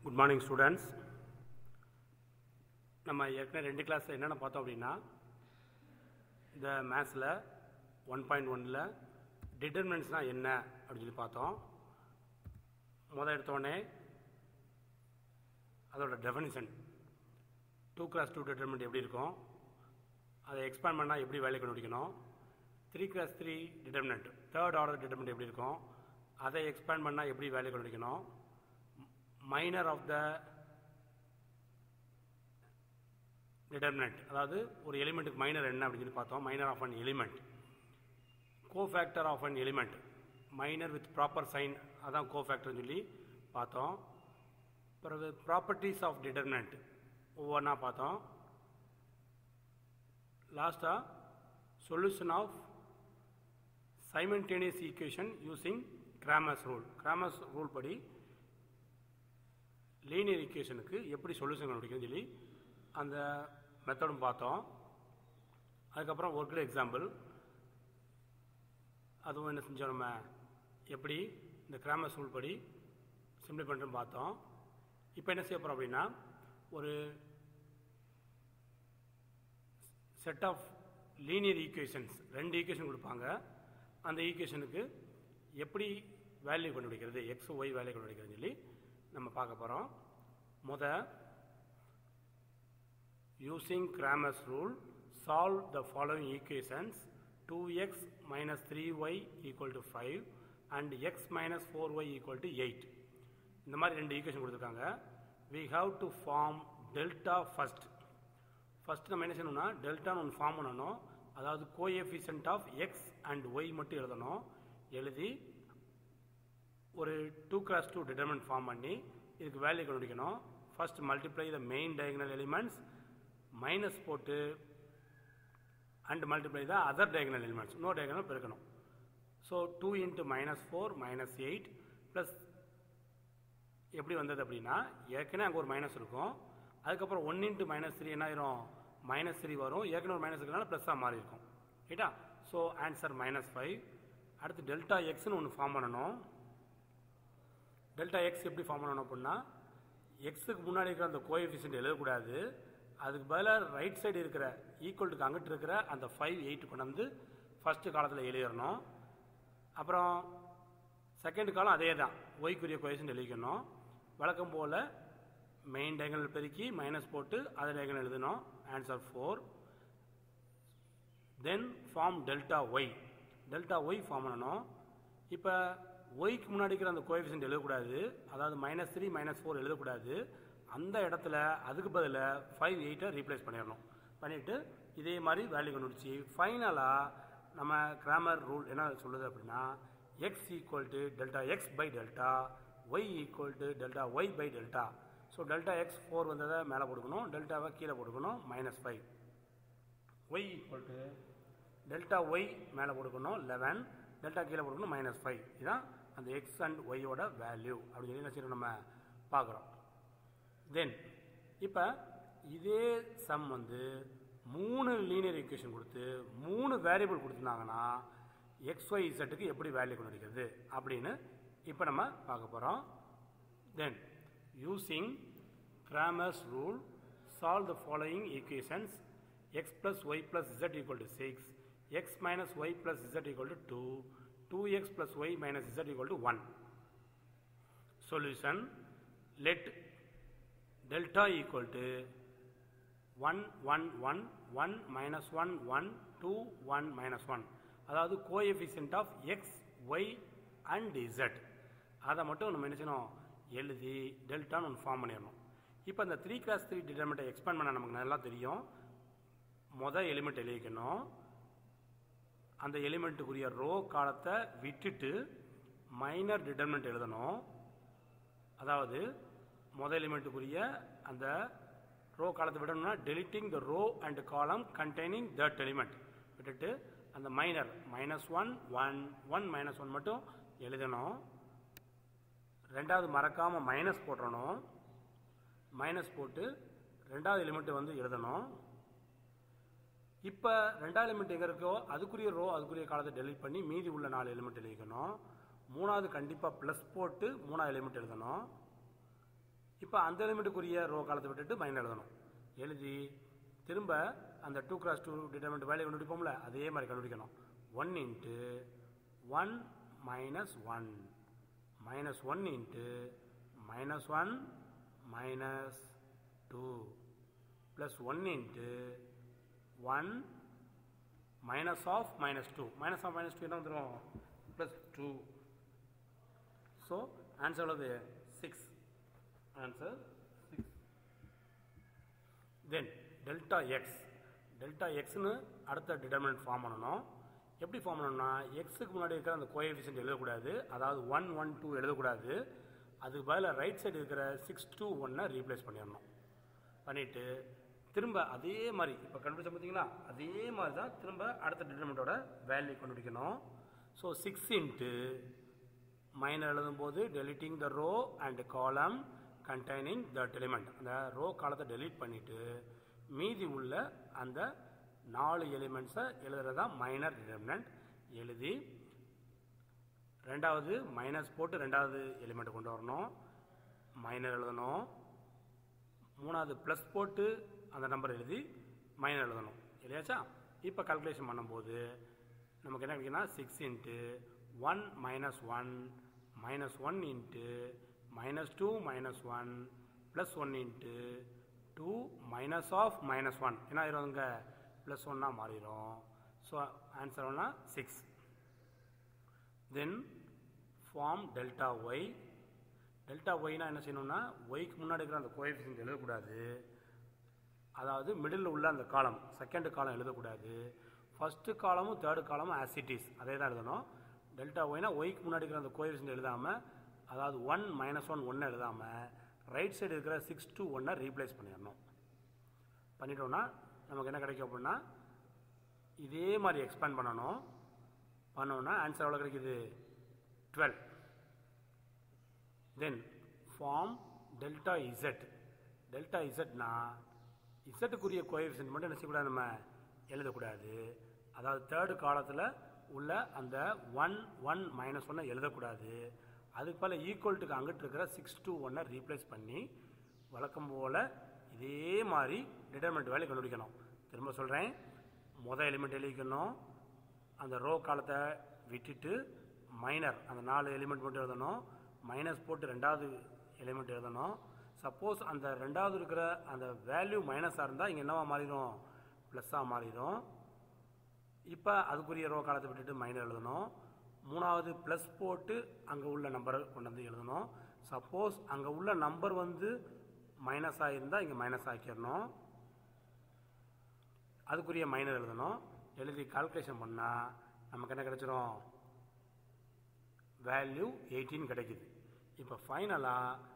Good morning students. நம்ம ஏற்கனவே ரெண்டு கிளாஸில் என்னென்ன பார்த்தோம் அப்படின்னா இந்த மேத்ஸில் 1.1ல் டிட்டர்மினன்ட்ஸ்னால் என்ன அப்படின்னு சொல்லி பார்த்தோம். எடுத்தோடனே அதோட டெஃபினிஷன் 2x2 டிட்டர்மினன்ட் எப்படி இருக்கும், அதை எக்ஸ்பேண்ட் பண்ணால் எப்படி வேல்யூ கண்டுபிடிக்கணும், 3x3 determinant third order determinant எப்படி இருக்கும், அதை எக்ஸ்பேண்ட் பண்ணால் எப்படி வேல்யூ கண்டுபிடிக்கணும், மைனர் ஆஃப் த டிட்டர்மினன்ட் அதாவது ஒரு எலிமெண்ட்டுக்கு மைனர் என்ன அப்படின்னு சொல்லி பார்த்தோம். Minor of an element, cofactor of an element, minor with proper sign அதான் கோஃபேக்டர்னு சொல்லி பார்த்தோம். பிறகு ப்ராப்பர்ட்டிஸ் ஆஃப் டிட்டர்மினன்ட் ஒவ்வொன்றா பார்த்தோம். லாஸ்ட்டாக solution of simultaneous equation using Cramer's rule. Cramer's rule படி லீனியர் ஈக்குவேஷனுக்கு எப்படி சொல்யூஷன் கண்டுபிடிக்கணும்னு சொல்லி அந்த மெத்தடும் பார்த்தோம். அதுக்கப்புறம் ஒர்க்டு எக்ஸாம்பிள் அதுவும் என்ன செஞ்சோம், நம்ம எப்படி இந்த கிராமர்ஸ் ரூல் படி சிம்பிளை பண்ணுறோன்னு பார்த்தோம். இப்போ என்ன செய்ய போகிறோம் அப்படின்னா ஒரு செட் ஆஃப் லீனியர் ஈக்குவேஷன்ஸ், ரெண்டு ஈக்குவேஷன் கொடுப்பாங்க. அந்த ஈக்குவேஷனுக்கு எப்படி வேல்யூ கண்டுபிடிக்கிறது, எக்ஸ் ஒய் வேல்யூ கண்டுபிடிக்கிறதுன்னு சொல்லி நம்ம பார்க்க போகிறோம். Using Cramer's rule solve the following equations 2x minus 3y equal to 5 and x minus 4y equal to 8. இந்த மாதிரி ரெண்டு ஈக்குவேஷன் கொடுத்துருக்காங்க. we have to form delta first. நம்ம என்ன செய்யணும்னா டெல்டான்னு ஒன்று ஃபார்ம் பண்ணணும். அதாவது coefficient of x and y மட்டும் எழுதணும். எழுதி ஒரு 2x2 டிட்டர்மினன்ட் ஃபார்ம் பண்ணி இதுக்கு வேல்யூ கண்டுபிடிக்கணும். First multiply the main diagonal elements, minus போட்டு and multiply the other diagonal elements, இன்னொரு டயகனல் பெருக்கணும். ஸோ 2 into -4 -8 ப்ளஸ் எப்படி வந்தது அப்படின்னா ஏற்கனவே அங்கே ஒரு மைனஸ் இருக்கும். அதுக்கப்புறம் 1 into -3 என்ன ஆயிரும், -3 வரும். ஏற்கனவே ஒரு மைனஸ் இருக்கிறனால ப்ளஸ்ஸாக மாறி இருக்கும். ரைட்டா? So answer -5. அடுத்து டெல்டா எக்ஸ்னு ஒன்று ஃபார்ம் பண்ணணும். டெல்டா எக்ஸ் எப்படி ஃபார்ம் பண்ணணும் அப்படின்னா எக்ஸுக்கு முன்னாடி இருக்கிற அந்த கோஎஃபிஷியன்ட் எழுதக்கூடாது. அதுக்கு பதிலாக ரைட் சைடு இருக்கிற ஈக்குவல்ட்டுக்கு அங்கிட்டு இருக்கிற அந்த 5 8 கொண்டு வந்து ஃபஸ்ட்டு காலத்தில் எழுதிடணும். அப்புறம் செகண்ட் காலம் அதே தான், ஒய்க்குரிய கோஎஃபிஷியன்ட் எழுதிக்கணும். வழக்கம் போல் மெயின் டயகனல் பெருக்கி மைனஸ் போட்டு அதை டயகனல் எழுதணும். Answer 4. Then form delta Y. Delta Y form பண்ணணும். இப்போ ஒய்க்கு முன்னாடி இருக்கிற அந்த கோஎஃபிஷியன்ட் எழுதக்கூடாது. அதாவது -3 -4 எழுதக்கூடாது. அந்த இடத்துல அதுக்கு பதிலாக 5 8 ரீப்ளேஸ் பண்ணிடணும். பண்ணிவிட்டு இதே மாதிரி வேல்யூ கண்டுபிடிச்சி ஃபைனலாக நம்ம கிராமர் ரூல் என்ன சொல்லுது அப்படின்னா x equal to delta x by delta, y equal to delta y by delta. So delta x 4 வந்ததை மேலே போட்டுக்கணும், டெல்டாவை கீழே போட்டுக்கணும் -5. Y equal to delta y மேலே போட்டுக்கணும் 11, டெல்டா கீழே போட்டுக்கணும் -5. இதுதான் அந்த எக்ஸ் அண்ட் ஒய்யோட வேல்யூ அப்படின்னு சொல்லி என்ன செய்யணும் நம்ம பார்க்குறோம். தென் இப்போ இதே சம் வந்து 3 லீனியர் ஈக்குவேஷன் கொடுத்து 3 வேரியபிள் கொடுத்துருந்தாங்கன்னா XY Z எப்படி வேல்யூ கண்டுபிடிக்கிறது அப்படின்னு இப்போ நம்ம பார்க்க போகிறோம். Then using Cramer's rule solve the following equations x plus y plus z equal to 6, x minus y plus z equal to 2, 2x plus y minus z equal to 1. Solution: let delta equal to 1 1 1 1 minus 1 1 2 1 minus 1. அதாவது coefficient of x y and z அதை மட்டும் நம்ம என்ன செய்யணும் எழுதி டெல்டான்னு ஒன்று form பண்ணிடணும். இப்போ இந்த 3x3 டிட்டர்மினன்ட்டை எக்ஸ்பேண்ட் பண்ண நமக்கு நல்லா தெரியும். மொதல் எலிமெண்ட் எழுதிக்கணும். அந்த எலிமெண்ட்டுக்குரிய ரோ காலத்தை விட்டுட்டு மைனர் டிட்டர்மினன்ட் எழுதணும். அதாவது முதல் எலிமெண்ட்டுக்குரிய அந்த ரோ காலத்தை விடணும்னா deleting the row and column containing that element விட்டுட்டு அந்த மைனர் -1 1 1 -1 மட்டும் எழுதணும். ரெண்டாவது மறக்காமல் மைனஸ் போட்டுறணும். மைனஸ் போட்டு ரெண்டாவது எலிமெண்ட்டு வந்து எழுதணும். இப்போ ரெண்டாவது எலிமெண்ட் எங்கே இருக்கோ அதுக்குரிய ரோ அதுக்குரிய காலத்தை டெலிட் பண்ணி மீதி உள்ள 4 எலிமெண்ட் எழுதிக்கணும். மூணாவது கண்டிப்பாக ப்ளஸ் போட்டு மூணாவது எலிமெண்ட் எழுதணும். இப்போ அந்த எலிமெண்ட்டுக்குரிய ரோ காலத்தை விட்டுட்டு மைனஸ் எழுதணும். எழுதி திரும்ப அந்த 2x2 டிட்டர்மினன்ட் வேல்யூ கண்டுபிடிப்போம்ல, அதே மாதிரி கண்டுபிடிக்கணும். 1 into 1 minus 1 minus 1 into minus 1 minus 2 plus 1 into 1 minus of minus 2 minus of minus 2 என்ன வந்துடும் ப்ளஸ் 2. ஸோ ஆன்சர் எவ்வளவு 6. ஆன்சர் 6. தென் டெல்டா எக்ஸ்னு அடுத்த டிட்டர்மினன்ட் ஃபார்ம் பண்ணணும். எப்படி ஃபார்ம் பண்ணணும்னா எக்ஸுக்கு முன்னாடி இருக்கிற அந்த கோஎஃபிஷியன்ட் எழுதக்கூடாது, அதாவது 1 1 2 எழுதக்கூடாது. அதுக்கு பதிலாக ரைட் சைடு இருக்கிற 6 2 1 ரீப்ளேஸ் பண்ணிடணும். பண்ணிவிட்டு திரும்ப அதே மாதிரி இப்போ கண்டுபிடிச்ச பார்த்தீங்களா, அதே மாதிரி தான் திரும்ப அடுத்த டிட்டர்மினன்ட்டோட வேல்யூ கண்டுபிடிக்கணும். ஸோ 6 இன்ட்டு மைனர் எழுதும்போது deleting the row and column containing that element, அந்த ரோ காலத்தை டெலீட் பண்ணிவிட்டு மீதி உள்ள அந்த 4 எலிமெண்ட்ஸை எழுதுறது தான் மைனர் டிட்டர்மினன்ட். எழுதி ரெண்டாவது மைனஸ் போட்டு ரெண்டாவது எலிமெண்ட் கொண்டு வரணும், மைனர் எழுதணும். மூணாவது ப்ளஸ் போட்டு அந்த நம்பர் எழுதி மைனர் எழுதணும். இல்லையாச்சா? இப்போ கால்குலேஷன் பண்ணும்போது நமக்கு என்ன கிடைக்குன்னா 6 into 1 minus 1 minus 1 into minus 2 minus 1 plus 1 into 2 minus of minus 1 என்ன ஆயிருங்க ப்ளஸ் 1 மாறிடும். ஸோ ஆன்சர் ஒன்னா 6. தென் ஃபார்ம் டெல்டா ஒய். டெல்டா ஒய்னா என்ன செய்யணும்னா ஒய்க்கு முன்னாடி இருக்கிற அந்த கோஎஃபிஷியன்ட் எழுதக்கூடாது, அதாவது மிடில் உள்ள அந்த காலம் செகண்ட் காலம் எழுதக்கூடாது. ஃபஸ்ட்டு காலமும் தேர்டு காலமும் ஆஸ் இட் இஸ் அதே தான் எழுதணும். டெல்டா ஒய்னா ஒய்க்கு முன்னாடி இருக்கிற அந்த கோஎஃபிஷியன்ட் எழுதாமல், அதாவது 1 மைனஸ் 1 1 எழுதாமல் ரைட் சைடு இருக்கிற 6 2 1 ரீப்ளேஸ் பண்ணிடணும். பண்ணிட்டோம்னா நமக்கு என்ன கிடைக்கும் அப்படின்னா இதே மாதிரி எக்ஸ்பேண்ட் பண்ணணும். பண்ணோன்னா ஆன்சர் எவ்வளோ கிடைக்குது 12. Then form delta Z. Delta இசட்னா இசட்டுக்குரிய கோஎஃபிஷியன்ட் மட்டும் என்ன செய்யக்கூடாது, நம்ம எழுதக்கூடாது. அதாவது தேர்டு காலத்தில் உள்ள அந்த 1 1 மைனஸ் 1 எழுதக்கூடாது. அதுக்கு பல ஈக்குவல்ட்டுக்கு அங்கிட்டு இருக்கிற 6 2 1 ரீப்ளேஸ் பண்ணி வழக்கம் போல் இதே மாதிரி டிட்டர்மினன்ட் வேல்யூ கண்டுபிடிக்கணும். திரும்ப சொல்கிறேன், மொதல் எலிமெண்ட் எழுதிக்கணும், அந்த ரோ காலத்தை விட்டுட்டு மைனர் அந்த 4 எலிமெண்ட் மட்டும் எழுதணும், மைனஸ் போட்டு ரெண்டாவது எலிமெண்ட் எழுதணும். சப்போஸ் அந்த ரெண்டாவது இருக்கிற அந்த வேல்யூ மைனஸாக இருந்தால் இங்கே என்னவா மாறிடும் ப்ளஸ்ஸாக மாறிடும். இப்போ அதுக்குரிய ரோ காலத்தை விட்டுட்டு மைனர் எழுதணும். மூணாவது ப்ளஸ் போட்டு அங்கே உள்ள நம்பரை கொண்டு வந்து எழுதணும். சப்போஸ் அங்கே உள்ள நம்பர் வந்து மைனஸாக இருந்தால் இங்கே மைனஸ் ஆக்கிடணும், அதுக்குரிய மைனர் எழுதணும். எழுதி கால்குலேஷன் பண்ணால் நமக்கு என்ன கிடைச்சிரும் வேல்யூ 18 கிடைக்குது. இப்போ ஃபைனலாக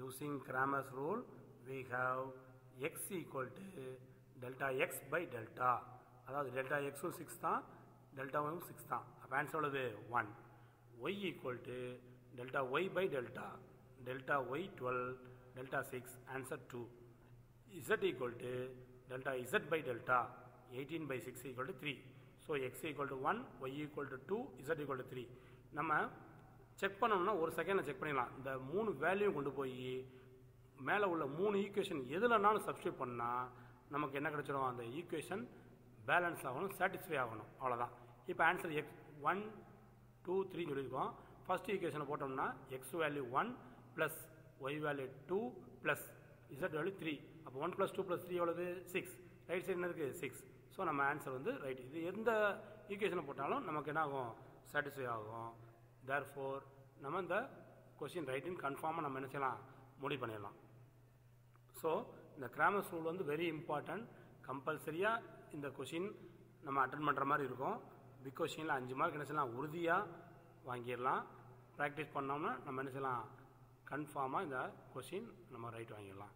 using Cramer's rule we have x equal to delta x by delta, அதாவது delta x 6 தான் delta y 6 தான். அப்போ ஆன்சர் எவ்வளவு 1. y equal to delta y by delta, delta y 12 delta 6 answer 2. z equal to delta z by delta 18 by 6 equal to 3. so x equal to 1, y equal to 2, z equal to 3. நம்ம check பண்ணோம்னா ஒரு செகண்டில் check பண்ணிடலாம். இந்த 3 value கொண்டு போய் மேலே உள்ள 3 ஈக்குவேஷன் எதுலனாலும் சப்ஸ்டியூட் பண்ணால் நமக்கு என்ன கிடைச்சிடும், அந்த ஈக்குவேஷன் பேலன்ஸ் ஆகணும், சாட்டிஸ்ஃபை ஆகணும், அவ்வளோதான். இப்போ ஆன்சர் x 1 2 3 சொல்லியிருக்கோம். ஃபஸ்ட் ஈக்குவேஷனை போட்டோம்னா x value 1 plus y value 2 plus z value 3. அப்போ 1 + 2 + 3 எவ்வளவு 6. ரைட் சைடு என்ன இருக்குது 6. ஸோ நம்ம ஆன்சர் வந்து ரைட். இது எந்த ஈக்குவேஷனை போட்டாலும் நமக்கு என்ன ஆகும் சாட்டிஸ்ஃபை ஆகும். தேர்ஃபோர் நம்ம இந்த கொஸ்டின் ரைட்டின்னு கன்ஃபார்மாக நம்ம என்ன செய்யலாம் முடிவு பண்ணிடலாம். ஸோ இந்த கிராமர்ஸ் ரூல் வந்து வெரி இம்பார்ட்டன்ட். கம்பல்சரியாக இந்த கொஷின் நம்ம அட்டன் பண்ணுற மாதிரி இருக்கும். பிக் கொஷினில் 5 மார்க் என்ன செய்யலாம் உறுதியாக வாங்கிடலாம். ப்ராக்டிஸ் பண்ணோம்னா நம்ம என்ன செய்யலாம் கன்ஃபார்மாக இந்த கொஷின் நம்ம ரைட் வாங்கிடலாம்.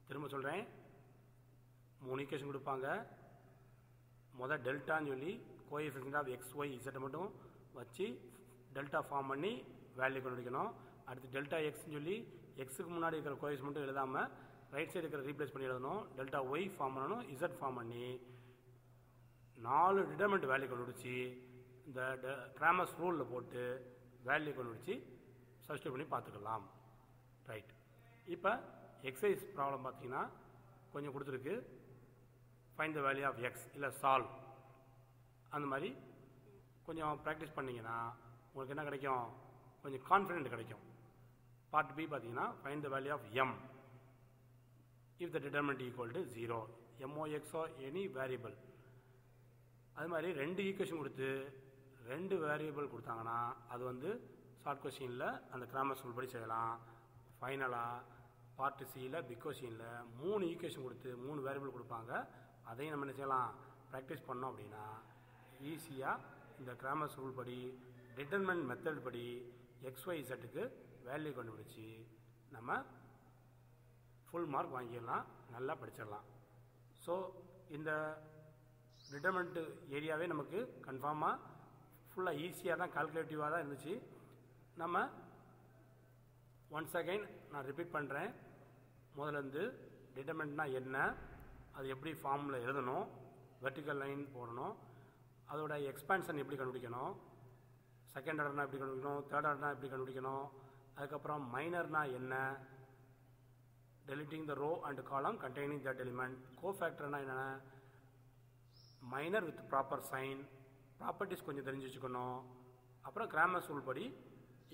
திரும்ப சொல்கிறேன், 3 ஈக்குவேஷன் கொடுப்பாங்க. முதல் டெல்டான்னு சொல்லி கோஎஃபிஷியன்ட் ஆஃப் எக்ஸ் ஒய் இசட்டை மட்டும் வச்சு டெல்டா ஃபார்ம் பண்ணி வேல்யூ கண்டுபிடிக்கணும். அடுத்து டெல்டா எக்ஸ்ன்னு சொல்லி எக்ஸுக்கு முன்னாடி இருக்கிற கோஎஃபிஷியன்ட் மட்டும் எழுதாமல் ரைட் சைடு இருக்கிற ரீப்ளேஸ் பண்ணி எழுதணும். டெல்டா ஒய் ஃபார்ம் பண்ணணும், இசட் ஃபார்ம் பண்ணி 4 டிட்டர்மினன்ட் வேல்யூ கண்டுபிடிச்சி இந்த கிராமர்ஸ் ரூலில் போட்டு வேல்யூ கண்டுபிடிச்சி சப்ஸ்டியூட் பண்ணி பார்த்துக்கலாம். ரைட். இப்போ எக்ஸசைஸ் ப்ராப்ளம் பார்த்தீங்கன்னா கொஞ்சம் கொடுத்துருக்கு. Find the value of x இல்லை சால்வ். அந்த மாதிரி கொஞ்சம் ப்ராக்டிஸ் பண்ணிங்கன்னா உங்களுக்கு என்ன கிடைக்கும், கொஞ்சம் கான்ஃபிடென்ட் கிடைக்கும். பார்ட் பி பார்த்தீங்கன்னா find the value of m if the determinant equal to 0 MOX or any variable. அது மாதிரி 2 ஈக்குவேஷன் கொடுத்து 2 வேரியபிள் கொடுத்தாங்கன்னா அது வந்து ஷார்ட் கொஸ்டினில் அந்த கிராமர் ரூல் படி செய்யலாம். ஃபைனலாக பார்ட் சியில் பிக் கொஸ்டினில் 3 ஈக்குவேஷன் கொடுத்து 3 வேரியபிள் கொடுப்பாங்க. அதையும் நம்ம என்ன செய்யலாம், ப்ராக்டிஸ் பண்ணோம் அப்படின்னா ஈஸியாக இந்த கிராமர் ரூல் படி டிட்டர்மினன்ட் மெத்தட் படி XYZக்கு வேல்யூ கண்டுபிடிச்சி நம்ம ஃபுல் மார்க் வாங்கிடலாம், நல்லா படிச்சிடலாம். ஸோ இந்த டிட்டர்மினன்ட் ஏரியாவே நமக்கு கன்ஃபார்மாக ஃபுல்லாக ஈஸியாக தான், கால்குலேட்டிவாக தான் இருந்துச்சு. நம்ம ஒன்ஸ் அகைன் நான் ரிப்பீட் பண்ணுறேன். முதல்ல இருந்து டிட்டர்மினன்ட்னா என்ன, அது எப்படி ஃபார்மில் எழுதணும், வெர்டிக்கல் லைன் போடணும், அதோட எக்ஸ்பான்ஷன் எப்படி கண்டுபிடிக்கணும், செகண்ட் ஆர்டர்னா எப்படி கண்டுபிடிக்கணும், தேர்ட் ஆர்டர்னா எப்படி கண்டுபிடிக்கணும், அதுக்கப்புறம் மைனர்னா என்ன, deleting the row and column containing that element, cofactorனா என்ன, minor with proper sign, properties கொஞ்சம் தெரிஞ்சு வச்சுக்கணும், அப்புறம் கிராமர் ரூல் படி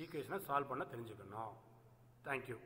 ஈக்குவேஷனை சால்வ் பண்ண தெரிஞ்சுக்கணும். தேங்க்யூ.